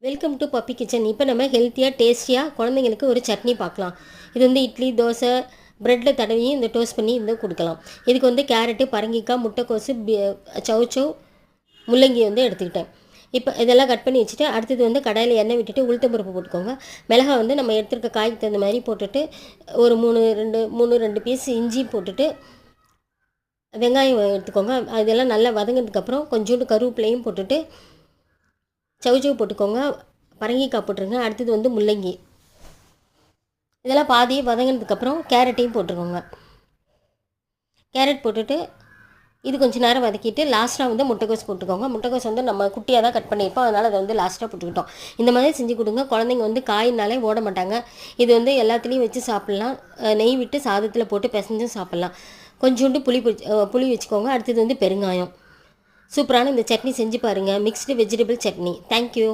Welcome to puppy kitchen. இப்போ நம்ம ஹெல்த்தியாக டேஸ்டியாக குழந்தைங்களுக்கு ஒரு சட்னி பார்க்கலாம். இது வந்து இட்லி தோசை ப்ரெட்டில் தடவி இந்த டோஸ்ட் பண்ணி இந்த கொடுக்கலாம். இதுக்கு வந்து கேரட்டு பரங்கிக்காய் முட்டைக்கோசு சவுச்சவ் முள்ளங்கி வந்து எடுத்துக்கிட்டேன். இப்போ இதெல்லாம் கட் பண்ணி வச்சுட்டு அடுத்தது வந்து கடாயில் எண்ணெய் விட்டுட்டு உளுத்தம்பருப்பு போட்டுக்கோங்க. மிளகாய் வந்து நம்ம எடுத்துருக்க காய்க்கு தகுந்த மாதிரி போட்டுட்டு ஒரு ரெண்டு பீஸ் இஞ்சி போட்டுட்டு வெங்காயம் எடுத்துக்கோங்க. அதெல்லாம் நல்லா வதங்கினதுக்கப்புறம் கொஞ்சோண்டு கருவேப்பிலையும் போட்டுட்டு சவுச்சவ் போட்டுக்கோங்க. பரங்கிக்காய் போட்டுருங்க. அடுத்தது வந்து முள்ளங்கி. இதெல்லாம் பாதியை வதங்கினதுக்கப்புறம் கேரட்டையும் போட்டுருக்கோங்க. கேரட் போட்டுட்டு இது கொஞ்சம் நேரம் வதக்கிட்டு லாஸ்ட்டாக வந்து முட்டைக்கோஸ் போட்டுக்கோங்க. முட்டைக்கோஸ் வந்து நம்ம குட்டியாக தான் கட் பண்ணியிருப்போம், அதனால் அதை வந்து லாஸ்ட்டாக போட்டுக்கிட்டோம். இந்த மாதிரி செஞ்சு கொடுங்க. குழந்தைங்க வந்து காயினாலே ஓட மாட்டாங்க. இது வந்து எல்லாத்துலேயும் வச்சு சாப்பிட்லாம். நெய் விட்டு சாதத்தில் போட்டு பிசைஞ்சும் சாப்பிட்லாம். கொஞ்சோண்டு புளி வச்சுக்கோங்க. அடுத்தது வந்து பெருங்காயம். சூப்பரான இந்த சட்னி செஞ்சு பாருங்கள். Mixed vegetable chutney. தேங்க்யூ.